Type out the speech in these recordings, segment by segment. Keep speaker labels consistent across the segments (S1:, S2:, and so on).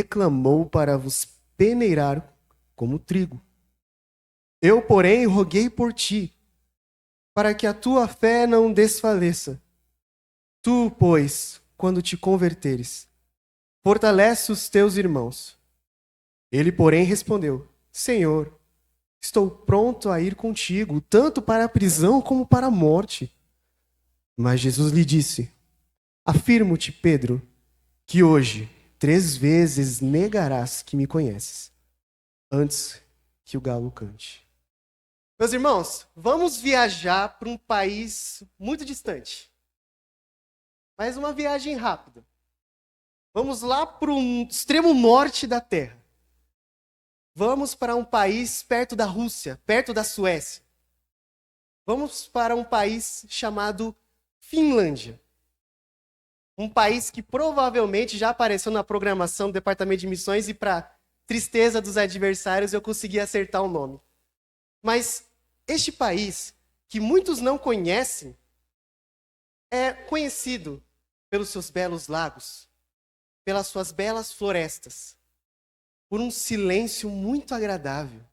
S1: reclamou para vos peneirar como trigo. Eu, porém, roguei por ti, para que a tua fé não desfaleça. Tu, pois, quando te converteres, fortalece os teus irmãos. Ele, porém, respondeu: Senhor, estou pronto a ir contigo, tanto para a prisão como para a morte. Mas Jesus lhe disse: Afirmo-te, Pedro, que hoje 3 vezes negarás que me conheces, antes que o galo cante. Meus irmãos, vamos viajar para um país muito distante. Mas uma viagem rápida. Vamos lá para o extremo norte da Terra. Vamos para um país perto da Rússia, perto da Suécia. Vamos para um país chamado Finlândia. Um país que provavelmente já apareceu na programação do Departamento de Missões e, para tristeza dos adversários, eu consegui acertar o nome. Mas este país, que muitos não conhecem, é conhecido pelos seus belos lagos, pelas suas belas florestas, por um silêncio muito agradável.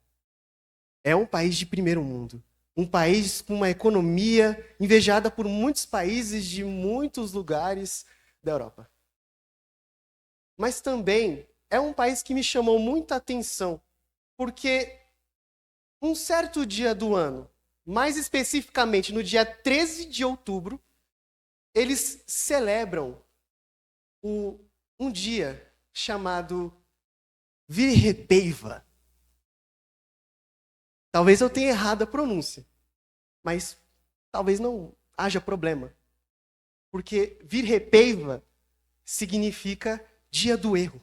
S1: É um país de primeiro mundo. Um país com uma economia invejada por muitos países de muitos lugares da Europa. Mas também é um país que me chamou muita atenção, porque um certo dia do ano, mais especificamente no dia 13 de outubro, eles celebram um dia chamado Virrepeiva. Talvez eu tenha errado a pronúncia, mas talvez não haja problema. Porque Virrepeiva significa dia do erro,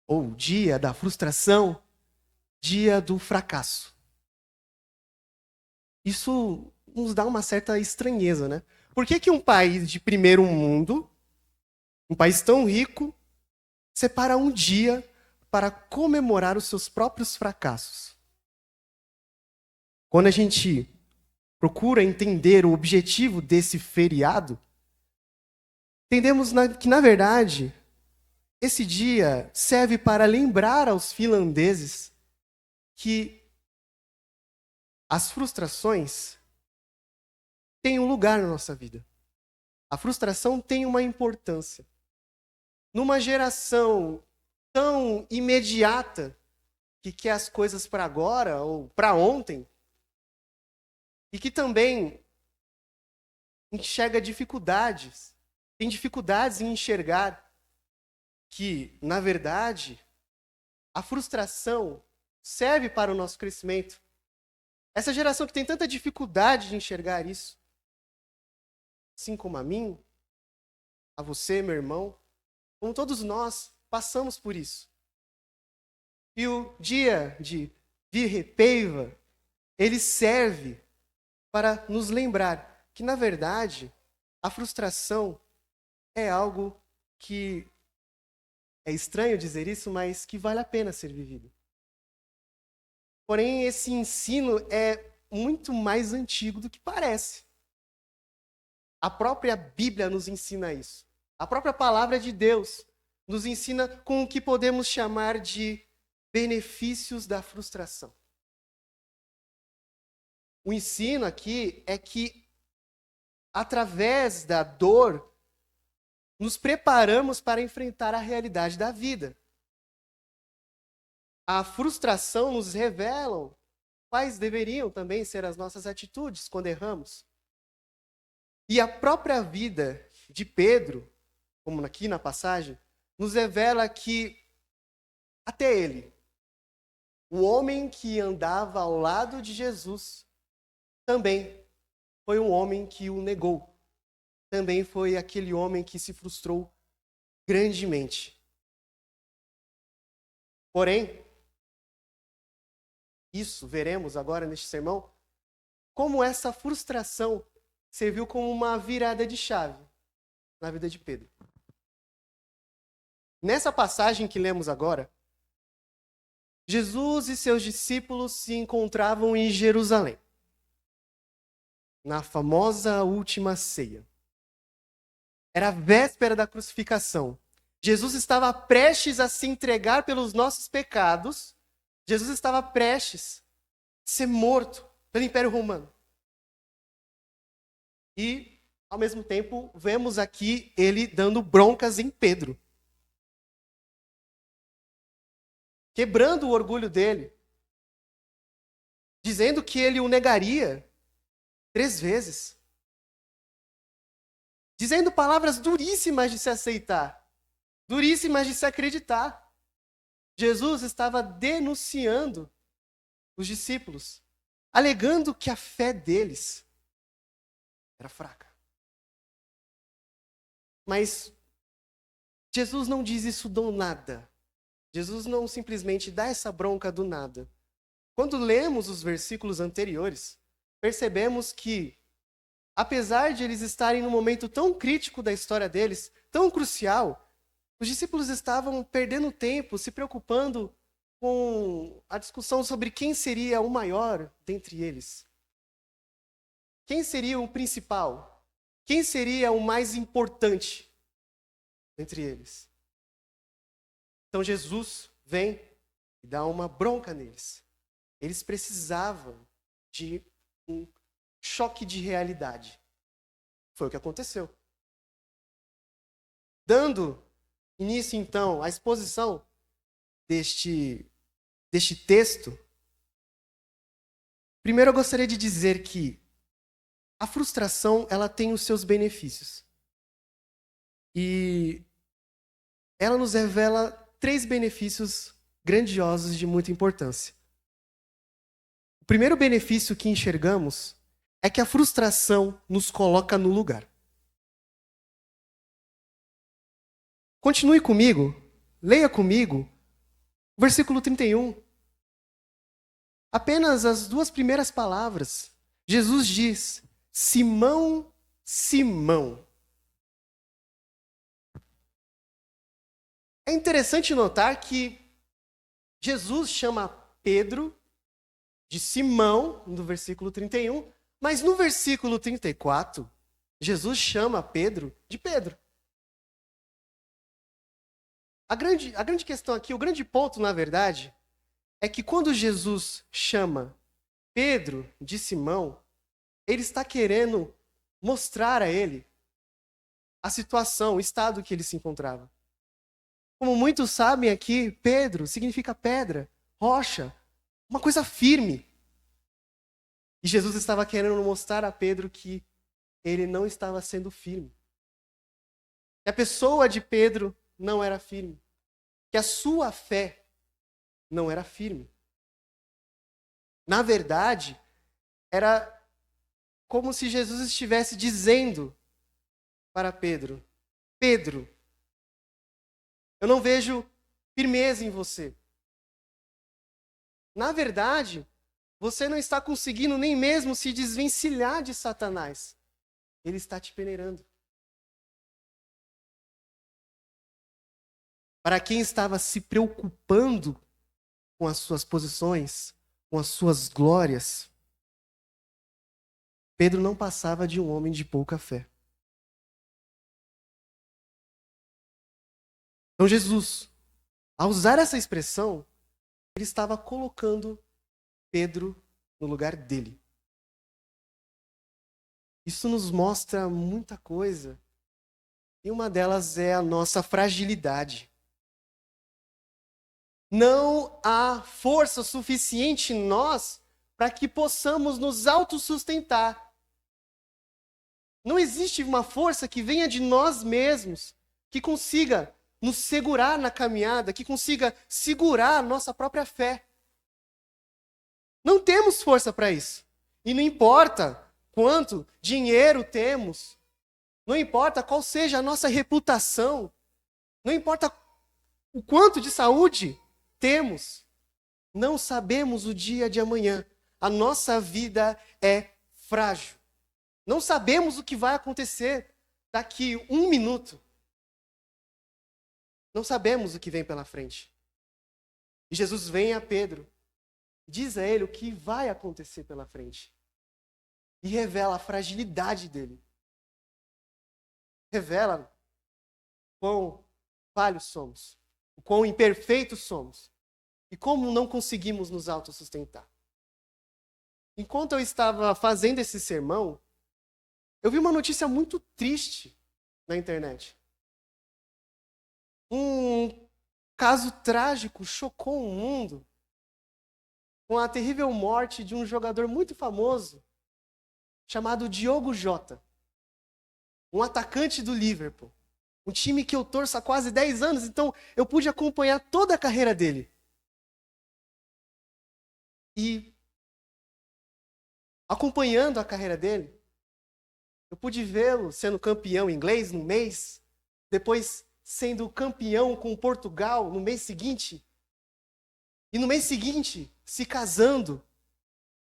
S1: ou dia da frustração, dia do fracasso. Isso nos dá uma certa estranheza, né? Por que um país de primeiro mundo, um país tão rico, separa um dia para comemorar os seus próprios fracassos? Quando a gente procura entender o objetivo desse feriado, entendemos que, na verdade, esse dia serve para lembrar aos finlandeses que as frustrações têm um lugar na nossa vida. A frustração tem uma importância. Numa geração tão imediata, que quer as coisas para agora ou para ontem, e que também enxerga dificuldades, tem dificuldades em enxergar que, na verdade, a frustração serve para o nosso crescimento. Essa geração que tem tanta dificuldade de enxergar isso, assim como a mim, a você, meu irmão, como todos nós, passamos por isso. E o dia de Virrepeiva, ele serve para nos lembrar que, na verdade, a frustração é algo que é estranho dizer isso, mas que vale a pena ser vivido. Porém, esse ensino é muito mais antigo do que parece. A própria Bíblia nos ensina isso. A própria palavra de Deus nos ensina com o que podemos chamar de benefícios da frustração. O ensino aqui é que, através da dor, nos preparamos para enfrentar a realidade da vida. A frustração nos revela quais deveriam também ser as nossas atitudes quando erramos. E a própria vida de Pedro, como aqui na passagem, nos revela que até ele, o homem que andava ao lado de Jesus, também foi um homem que o negou. Também foi aquele homem que se frustrou grandemente. Porém, isso veremos agora neste sermão, como essa frustração serviu como uma virada de chave na vida de Pedro. Nessa passagem que lemos agora, Jesus e seus discípulos se encontravam em Jerusalém, na famosa última ceia. Era a véspera da crucificação. Jesus estava prestes a se entregar pelos nossos pecados. Jesus estava prestes a ser morto pelo Império Romano. E, ao mesmo tempo, vemos aqui ele dando broncas em Pedro. Quebrando o orgulho dele. Dizendo que ele o negaria 3 vezes. Dizendo palavras duríssimas de se aceitar. Duríssimas de se acreditar. Jesus estava denunciando os discípulos, alegando que a fé deles era fraca. Mas Jesus não diz isso do nada. Jesus não simplesmente dá essa bronca do nada. Quando lemos os versículos anteriores, percebemos que, apesar de eles estarem num momento tão crítico da história deles, tão crucial, os discípulos estavam perdendo tempo, se preocupando com a discussão sobre quem seria o maior dentre eles. Quem seria o principal? Quem seria o mais importante entre eles? Então Jesus vem e dá uma bronca neles. Eles precisavam de um choque de realidade. Foi o que aconteceu. Dando início, então, à exposição deste texto, primeiro eu gostaria de dizer que a frustração, ela tem os seus benefícios. E ela nos revela 3 benefícios grandiosos de muita importância. O primeiro benefício que enxergamos é que a frustração nos coloca no lugar. Continue comigo, leia comigo o versículo 31. Apenas as 2 primeiras palavras. Jesus diz: Simão, Simão. É interessante notar que Jesus chama Pedro de Simão, no versículo 31, mas no versículo 34, Jesus chama Pedro de Pedro. A grande questão aqui, o grande ponto, na verdade, é que quando Jesus chama Pedro de Simão, ele está querendo mostrar a ele a situação, o estado que ele se encontrava. Como muitos sabem aqui, Pedro significa pedra, rocha, uma coisa firme. E Jesus estava querendo mostrar a Pedro que ele não estava sendo firme. Que a pessoa de Pedro não era firme. Que a sua fé não era firme. Na verdade, era como se Jesus estivesse dizendo para Pedro: Pedro, eu não vejo firmeza em você. Na verdade, você não está conseguindo nem mesmo se desvencilhar de Satanás. Ele está te peneirando. Para quem estava se preocupando com as suas posições, com as suas glórias, Pedro não passava de um homem de pouca fé. Então Jesus, ao usar essa expressão, ele estava colocando Pedro no lugar dele. Isso nos mostra muita coisa. E uma delas é a nossa fragilidade. Não há força suficiente em nós para que possamos nos autossustentar. Não existe uma força que venha de nós mesmos, que consiga nos segurar na caminhada, que consiga segurar a nossa própria fé. Não temos força para isso. E não importa quanto dinheiro temos, não importa qual seja a nossa reputação, não importa o quanto de saúde temos, não sabemos o dia de amanhã. A nossa vida é frágil. Não sabemos o que vai acontecer daqui 1 minuto. Não sabemos o que vem pela frente. E Jesus vem a Pedro, diz a ele o que vai acontecer pela frente. E revela a fragilidade dele. Revela quão falhos somos, o quão imperfeitos somos e como não conseguimos nos autossustentar. Enquanto eu estava fazendo esse sermão, eu vi uma notícia muito triste na internet. Um caso trágico chocou o mundo com a terrível morte de um jogador muito famoso chamado Diogo Jota, um atacante do Liverpool, um time que eu torço há quase 10 anos, então eu pude acompanhar toda a carreira dele. E acompanhando a carreira dele, eu pude vê-lo sendo campeão inglês no mês, depois sendo campeão com Portugal no mês seguinte, e no mês seguinte se casando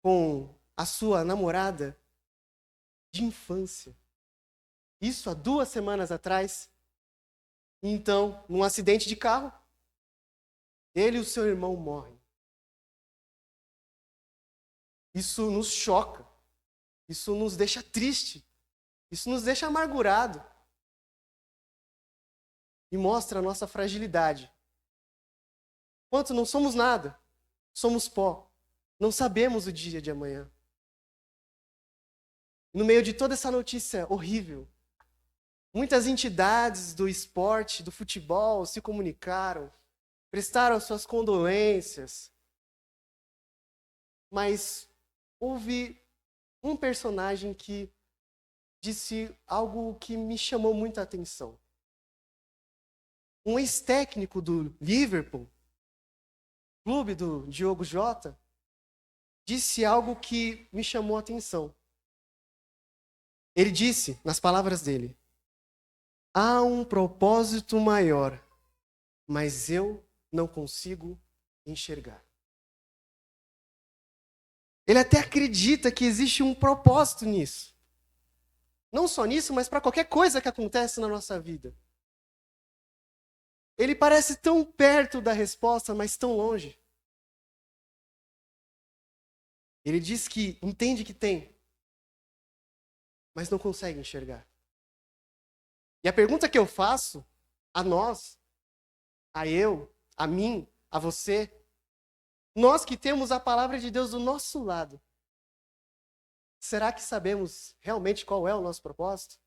S1: com a sua namorada de infância. Isso há 2 semanas atrás. Então, num acidente de carro, ele e o seu irmão morrem. Isso nos choca. Isso nos deixa triste. Isso nos deixa amargurado. E mostra a nossa fragilidade. Quanto não somos nada, somos pó. Não sabemos o dia de amanhã. No meio de toda essa notícia horrível, muitas entidades do esporte, do futebol, se comunicaram, prestaram suas condolências. Mas houve um personagem que disse algo que me chamou muita atenção. Um ex-técnico do Liverpool, clube do Diogo Jota, disse algo que me chamou a atenção. Ele disse, nas palavras dele, há um propósito maior, mas eu não consigo enxergar. Ele até acredita que existe um propósito nisso. Não só nisso, mas para qualquer coisa que acontece na nossa vida. Ele parece tão perto da resposta, mas tão longe. Ele diz que entende que tem, mas não consegue enxergar. E a pergunta que eu faço a nós, a eu, a mim, a você, nós que temos a palavra de Deus do nosso lado, será que sabemos realmente qual é o nosso propósito?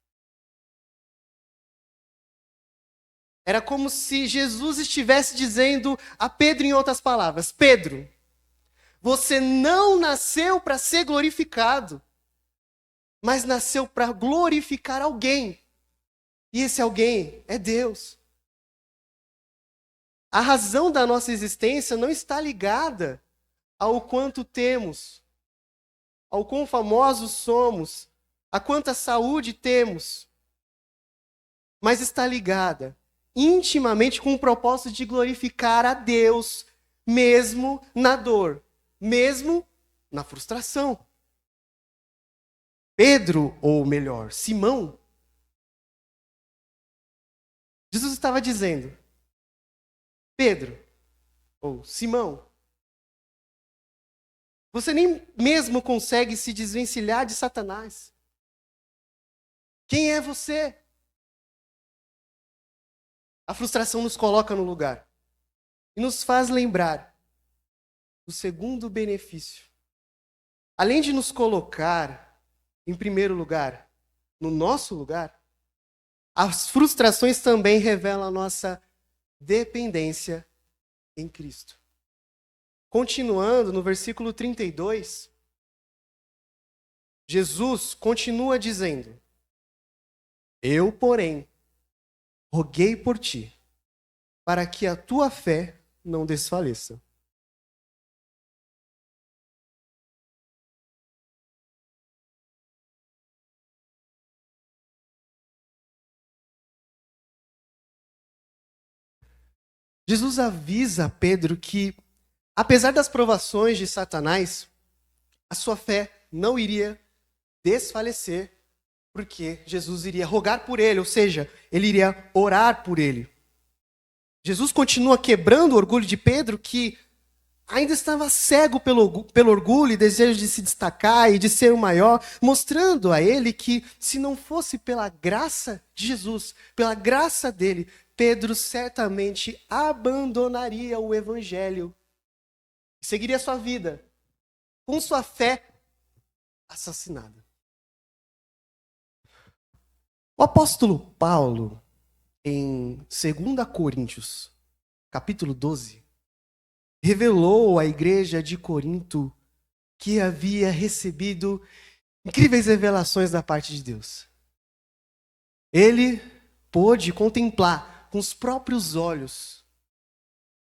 S1: Era como se Jesus estivesse dizendo a Pedro em outras palavras, Pedro, você não nasceu para ser glorificado, mas nasceu para glorificar alguém. E esse alguém é Deus. A razão da nossa existência não está ligada ao quanto temos, ao quão famosos somos, a quanta saúde temos, mas está ligada intimamente com o propósito de glorificar a Deus, mesmo na dor, mesmo na frustração. Pedro, ou melhor, Simão, Jesus estava dizendo, Pedro, ou Simão, você nem mesmo consegue se desvencilhar de Satanás. Quem é você? A frustração nos coloca no lugar e nos faz lembrar do segundo benefício. Além de nos colocar em primeiro lugar, no nosso lugar, as frustrações também revelam a nossa dependência em Cristo. Continuando no versículo 32, Jesus continua dizendo, eu, porém, roguei por ti, para que a tua fé não desfaleça. Jesus avisa a Pedro que, apesar das provações de Satanás, a sua fé não iria desfalecer, porque Jesus iria rogar por ele, ou seja, ele iria orar por ele. Jesus continua quebrando o orgulho de Pedro, que ainda estava cego pelo orgulho e desejo de se destacar e de ser o maior, mostrando a ele que, se não fosse pela graça de Jesus, pela graça dele, Pedro certamente abandonaria o evangelho, seguiria sua vida, com sua fé assassinada. O apóstolo Paulo, em 2 Coríntios, capítulo 12, revelou à igreja de Corinto que havia recebido incríveis revelações da parte de Deus. Ele pôde contemplar com os próprios olhos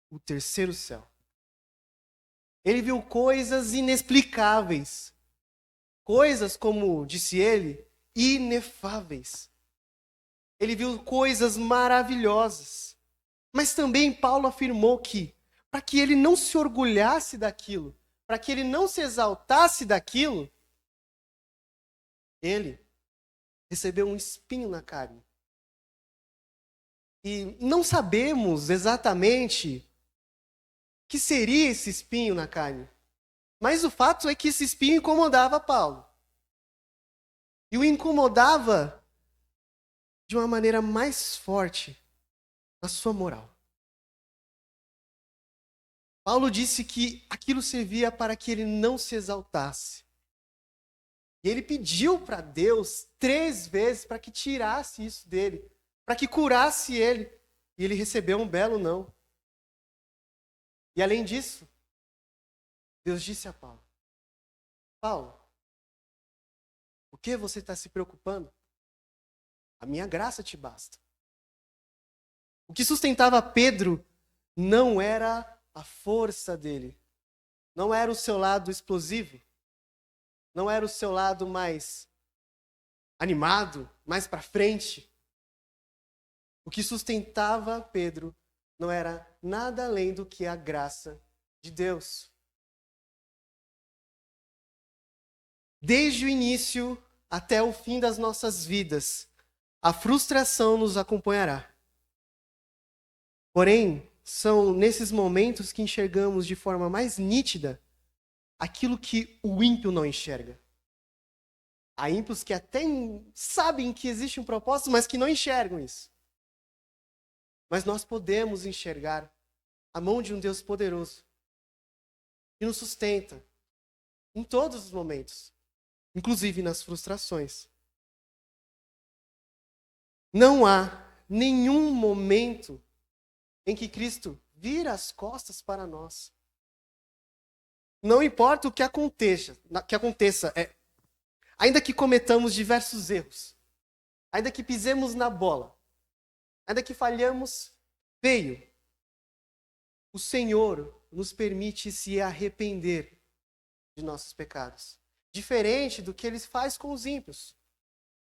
S1: o terceiro céu. Ele viu coisas inexplicáveis, coisas, como disse ele, inefáveis. Ele viu coisas maravilhosas. Mas também Paulo afirmou que, para que ele não se orgulhasse daquilo, para que ele não se exaltasse daquilo, ele recebeu um espinho na carne. E não sabemos exatamente o que seria esse espinho na carne. Mas o fato é que esse espinho incomodava Paulo. E o incomodava de uma maneira mais forte na sua moral. Paulo disse que aquilo servia para que ele não se exaltasse. E ele pediu para Deus 3 vezes para que tirasse isso dele, para que curasse ele. E ele recebeu um belo não. E além disso, Deus disse a Paulo: Paulo, o que você está se preocupando? A minha graça te basta. O que sustentava Pedro não era a força dele, não era o seu lado explosivo, não era o seu lado mais animado, mais para frente. O que sustentava Pedro não era nada além do que a graça de Deus. Desde o início até o fim das nossas vidas, a frustração nos acompanhará. Porém, são nesses momentos que enxergamos de forma mais nítida aquilo que o ímpio não enxerga. Há ímpios que até sabem que existe um propósito, mas que não enxergam isso. Mas nós podemos enxergar a mão de um Deus poderoso, que nos sustenta em todos os momentos, inclusive nas frustrações. Não há nenhum momento em que Cristo vira as costas para nós. Não importa o que aconteça, ainda que cometamos diversos erros, ainda que pisemos na bola, ainda que falhamos feio, o Senhor nos permite se arrepender de nossos pecados. Diferente do que Ele faz com os ímpios.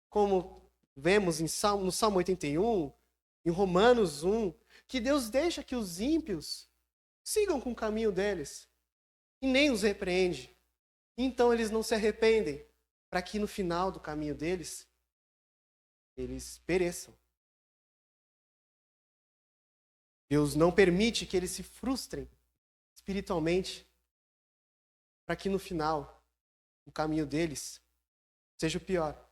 S1: Como vemos no Salmo 81, em Romanos 1, que Deus deixa que os ímpios sigam com o caminho deles e nem os repreende. Então eles não se arrependem, para que no final do caminho deles, eles pereçam. Deus não permite que eles se frustrem espiritualmente, para que no final o caminho deles seja o pior,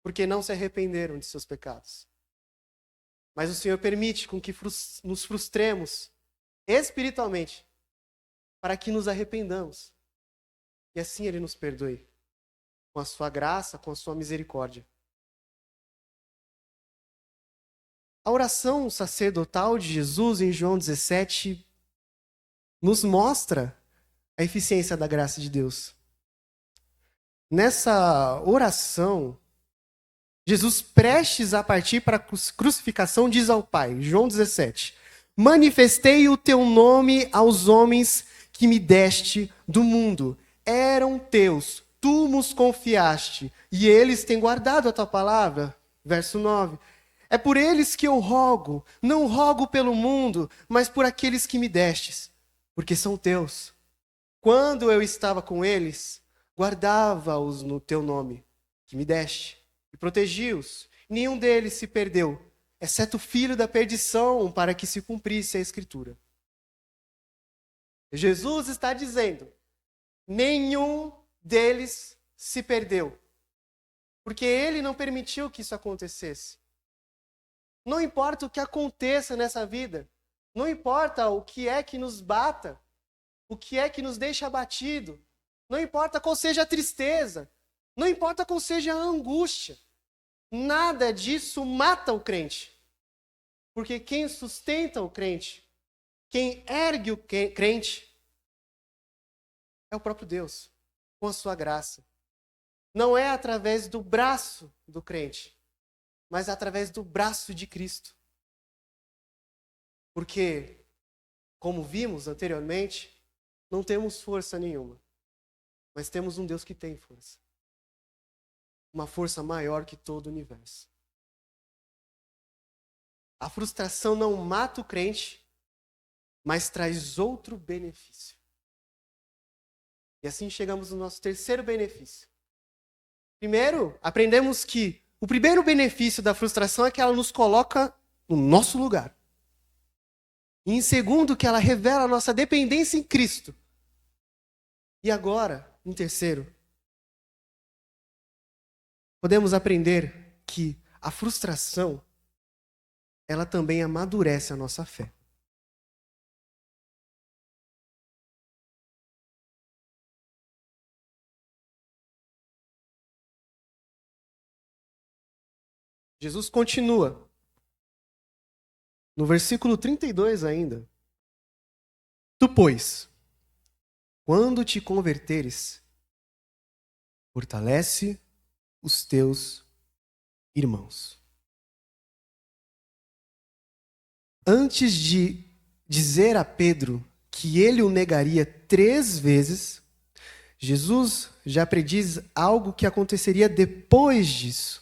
S1: porque não se arrependeram de seus pecados. Mas o Senhor permite com que nos frustremos espiritualmente, para que nos arrependamos. E assim Ele nos perdoe, com a sua graça, com a sua misericórdia. A oração sacerdotal de Jesus em João 17 nos mostra a eficiência da graça de Deus. Nessa oração, Jesus, prestes a partir para a crucificação, diz ao Pai, João 17, manifestei o teu nome aos homens que me deste do mundo. Eram teus, tu nos confiaste, e eles têm guardado a tua palavra. Verso 9. É por eles que eu rogo, não rogo pelo mundo, mas por aqueles que me destes, porque são teus. Quando eu estava com eles, guardava-os no teu nome, que me deste, e protegi-os. Nenhum deles se perdeu, exceto o filho da perdição, para que se cumprisse a Escritura. Jesus está dizendo, nenhum deles se perdeu, porque ele não permitiu que isso acontecesse. Não importa o que aconteça nessa vida, não importa o que é que nos bata, o que é que nos deixa abatido, não importa qual seja a tristeza, não importa qual seja a angústia, nada disso mata o crente. Porque quem sustenta o crente, quem ergue o crente, é o próprio Deus, com a sua graça. Não é através do braço do crente, mas através do braço de Cristo. Porque, como vimos anteriormente, não temos força nenhuma, mas temos um Deus que tem força. Uma força maior que todo o universo. A frustração não mata o crente, mas traz outro benefício. E assim chegamos no nosso terceiro benefício. Primeiro, aprendemos que o primeiro benefício da frustração é que ela nos coloca no nosso lugar. E em segundo, que ela revela a nossa dependência em Cristo. E agora, em terceiro, podemos aprender que a frustração, ela também amadurece a nossa fé. Jesus continua. No versículo 32 ainda. Tu, pois, quando te converteres, fortalece os teus irmãos. Antes de dizer a Pedro que ele o negaria 3 vezes, Jesus já prediz algo que aconteceria depois disso.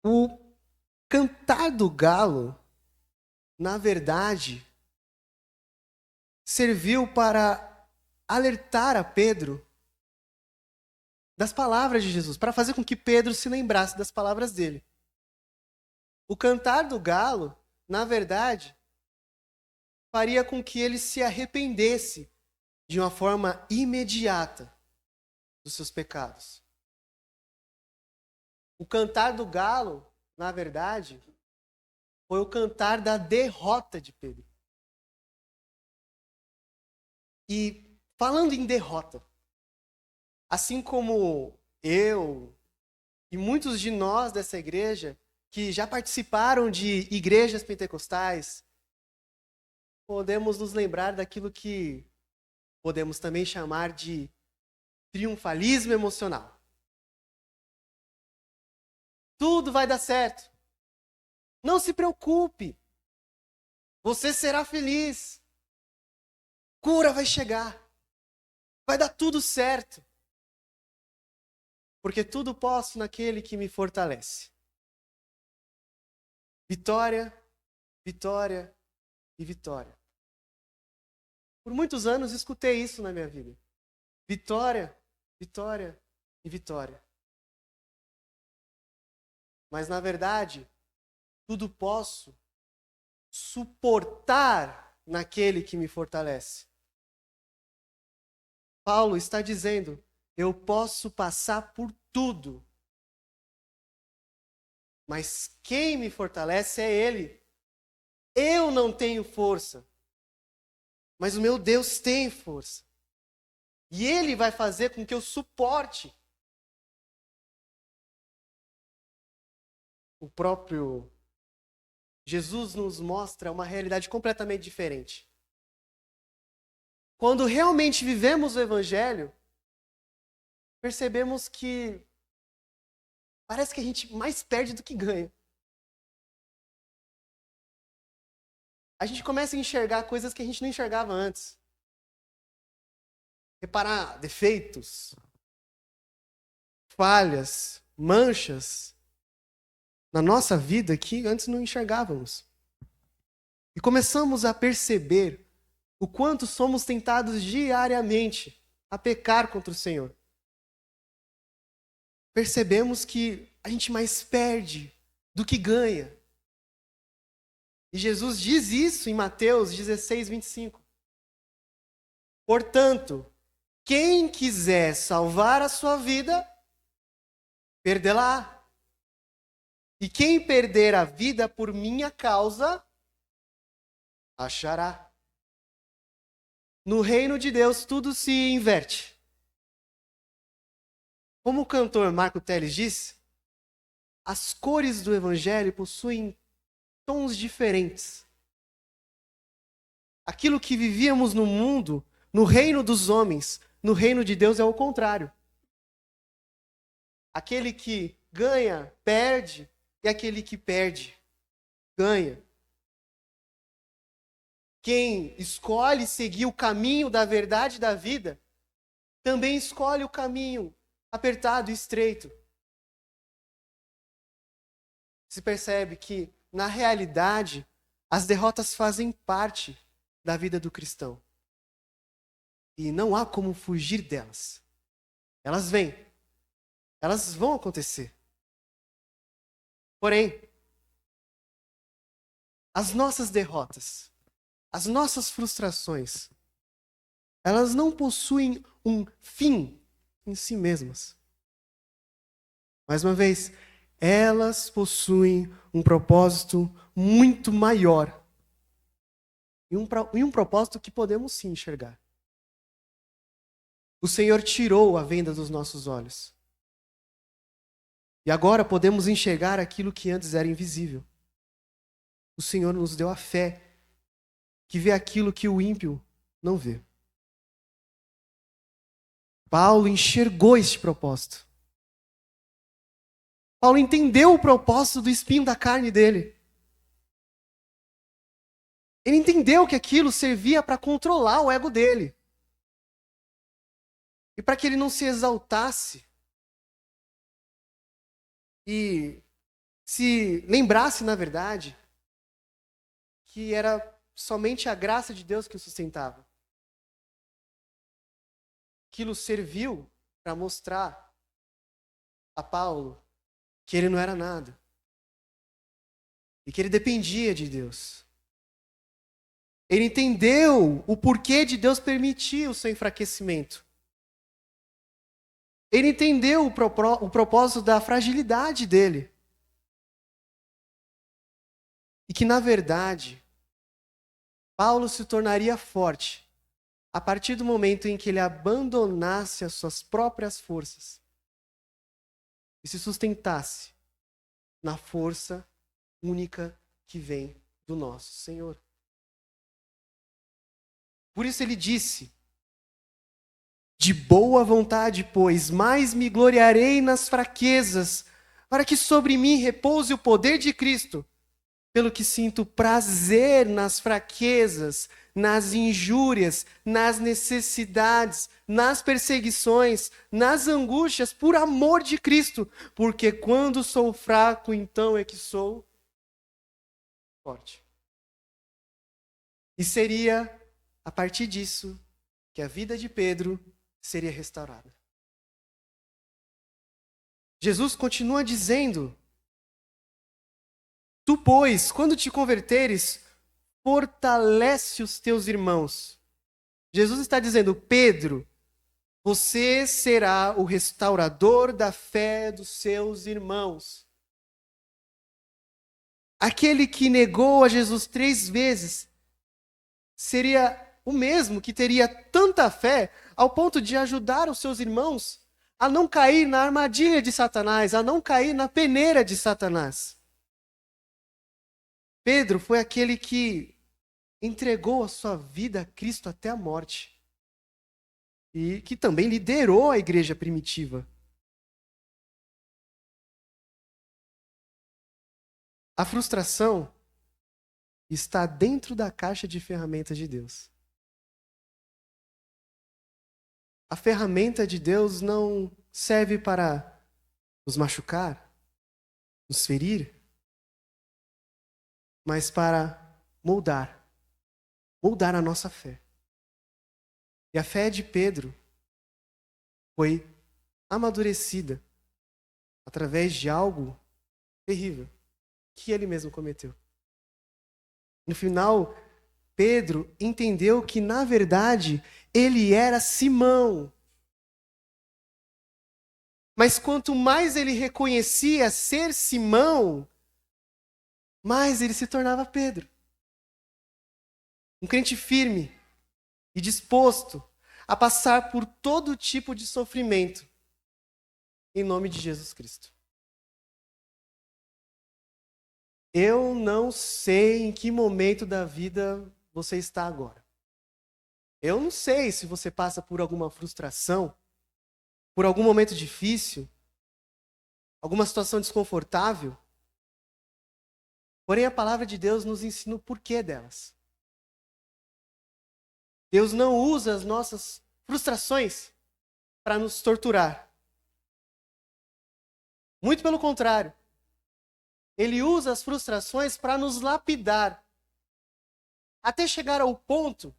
S1: O cantar do galo, na verdade, serviu para alertar a Pedro das palavras de Jesus, para fazer com que Pedro se lembrasse das palavras dele. O cantar do galo, na verdade, faria com que ele se arrependesse de uma forma imediata dos seus pecados. O cantar do galo, na verdade, foi o cantar da derrota de Pedro. E falando em derrota, assim como eu e muitos de nós dessa igreja que já participaram de igrejas pentecostais, podemos nos lembrar daquilo que podemos também chamar de triunfalismo emocional. Tudo vai dar certo. Não se preocupe. Você será feliz. Cura vai chegar. Vai dar tudo certo. Porque tudo posso naquele que me fortalece. Vitória, vitória e vitória. Por muitos anos escutei isso na minha vida. Vitória, vitória e vitória. Mas, na verdade, tudo posso suportar naquele que me fortalece. Paulo está dizendo, eu posso passar por tudo, mas quem me fortalece é Ele. Eu não tenho força, mas o meu Deus tem força. E Ele vai fazer com que eu suporte. O próprio Jesus nos mostra uma realidade completamente diferente. Quando realmente vivemos o Evangelho, percebemos que parece que a gente mais perde do que ganha. A gente começa a enxergar coisas que a gente não enxergava antes. Reparar defeitos, falhas, manchas na nossa vida que antes não enxergávamos. E começamos a perceber o quanto somos tentados diariamente a pecar contra o Senhor. Percebemos que a gente mais perde do que ganha. E Jesus diz isso em Mateus 16, 25. Portanto, quem quiser salvar a sua vida, perdê-la. E quem perder a vida por minha causa, achará. No reino de Deus, tudo se inverte. Como o cantor Marco Teles disse, as cores do evangelho possuem tons diferentes. Aquilo que vivíamos no mundo, no reino dos homens, no reino de Deus é o contrário. Aquele que ganha, perde, e aquele que perde, ganha. Quem escolhe seguir o caminho da verdade e da vida, também escolhe o caminho apertado e estreito. Se percebe que, na realidade, as derrotas fazem parte da vida do cristão. E não há como fugir delas. Elas vêm. Elas vão acontecer. Porém, as nossas derrotas, as nossas frustrações, elas não possuem um fim em si mesmas. Mais uma vez, elas possuem um propósito muito maior. E um propósito que podemos sim enxergar. O Senhor tirou a venda dos nossos olhos. E agora podemos enxergar aquilo que antes era invisível. O Senhor nos deu a fé, que vê aquilo que o ímpio não vê. Paulo enxergou este propósito. Paulo entendeu o propósito do espinho da carne dele. Ele entendeu que aquilo servia para controlar o ego dele. E para que ele não se exaltasse e se lembrasse, na verdade, que era somente a graça de Deus que o sustentava. Aquilo serviu para mostrar a Paulo que ele não era nada. E que ele dependia de Deus. Ele entendeu o porquê de Deus permitir o seu enfraquecimento. Ele entendeu o propósito da fragilidade dele. E que, na verdade, Paulo se tornaria forte a partir do momento em que ele abandonasse as suas próprias forças e se sustentasse na força única que vem do nosso Senhor. Por isso ele disse: de boa vontade, pois, mais me gloriarei nas fraquezas, para que sobre mim repouse o poder de Cristo, pelo que sinto prazer nas fraquezas, nas injúrias, nas necessidades, nas perseguições, nas angústias, por amor de Cristo, porque quando sou fraco, então é que sou forte. E seria a partir disso que a vida de Pedro seria restaurada. Jesus continua dizendo: tu, pois, quando te converteres, fortalece os teus irmãos. Jesus está dizendo: Pedro, você será o restaurador da fé dos seus irmãos. Aquele que negou a Jesus 3 vezes seria o mesmo que teria tanta fé ao ponto de ajudar os seus irmãos a não cair na armadilha de Satanás, a não cair na peneira de Satanás. Pedro foi aquele que entregou a sua vida a Cristo até a morte. E que também liderou a igreja primitiva. A frustração está dentro da caixa de ferramentas de Deus. A ferramenta de Deus não serve para nos machucar, nos ferir, mas para moldar a nossa fé. E a fé de Pedro foi amadurecida através de algo terrível que ele mesmo cometeu. No final, Pedro entendeu que, na verdade, ele era Simão. Mas quanto mais ele reconhecia ser Simão, mais ele se tornava Pedro. Um crente firme e disposto a passar por todo tipo de sofrimento em nome de Jesus Cristo. Eu não sei em que momento da vida você está agora. Eu não sei se você passa por alguma frustração, por algum momento difícil, alguma situação desconfortável. Porém, a palavra de Deus nos ensina o porquê delas. Deus não usa as nossas frustrações para nos torturar. Muito pelo contrário. Ele usa as frustrações para nos lapidar. Até chegar ao ponto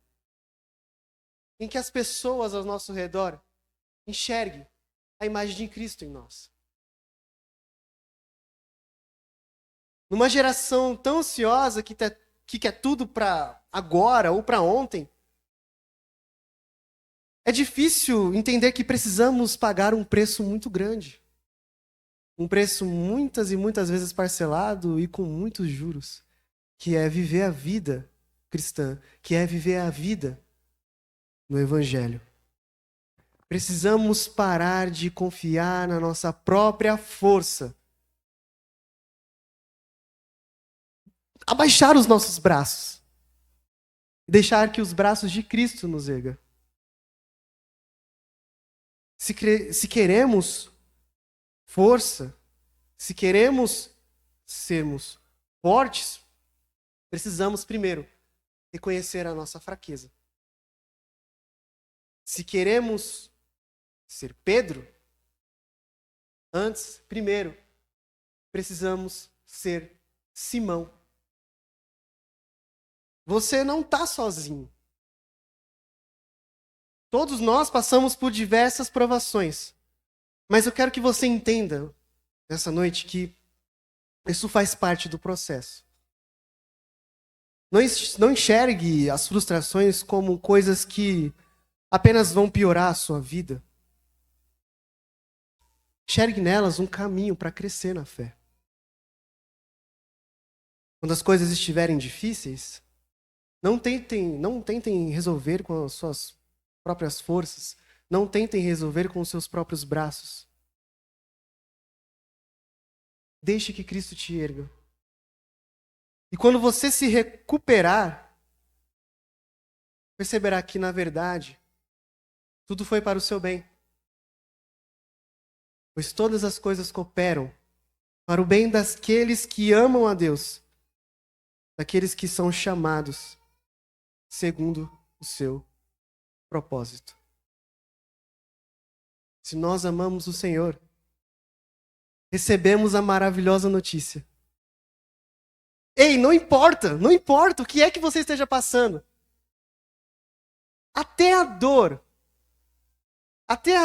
S1: em que as pessoas ao nosso redor enxerguem a imagem de Cristo em nós. Numa geração tão ansiosa que quer tudo para agora ou para ontem, é difícil entender que precisamos pagar um preço muito grande. Um preço muitas e muitas vezes parcelado e com muitos juros, que é viver a vida cristã, que é viver a vida no Evangelho. Precisamos parar de confiar na nossa própria força. Abaixar os nossos braços. E deixar que os braços de Cristo nos ergam. Se queremos força, se queremos sermos fortes, precisamos primeiro reconhecer a nossa fraqueza. Se queremos ser Pedro, antes, primeiro, precisamos ser Simão. Você não está sozinho. Todos nós passamos por diversas provações. Mas eu quero que você entenda, nessa noite, que isso faz parte do processo. Não enxergue as frustrações como coisas que apenas vão piorar a sua vida. Enxergue nelas um caminho para crescer na fé. Quando as coisas estiverem difíceis, não tentem resolver com as suas próprias forças. Não tentem resolver com os seus próprios braços. Deixe que Cristo te erga. E quando você se recuperar, perceberá que, na verdade, tudo foi para o seu bem. Pois todas as coisas cooperam para o bem daqueles que amam a Deus, daqueles que são chamados segundo o seu propósito. Se nós amamos o Senhor, recebemos a maravilhosa notícia. Ei, não importa o que é que você esteja passando. Até a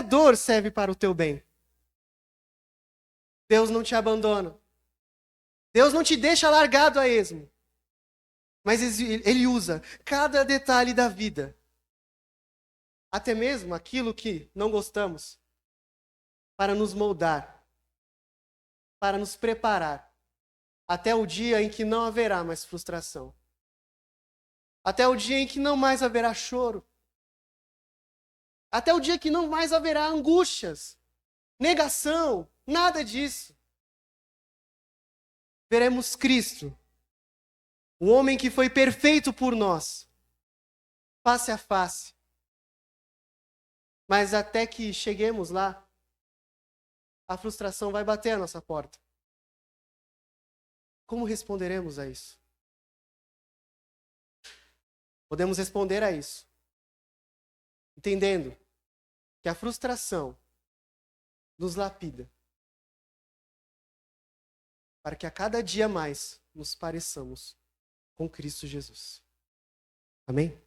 S1: dor serve para o teu bem. Deus não te abandona. Deus não te deixa largado a esmo. Mas Ele usa cada detalhe da vida, até mesmo aquilo que não gostamos, para nos moldar, para nos preparar, até o dia em que não haverá mais frustração. Até o dia em que não mais haverá choro. Até o dia que não mais haverá angústias, negação, nada disso. Veremos Cristo, o homem que foi perfeito por nós, face a face. Mas até que cheguemos lá, a frustração vai bater à nossa porta. Como responderemos a isso? Podemos responder a isso, entendendo que a frustração nos lapida, para que a cada dia mais nos pareçamos com Cristo Jesus. Amém?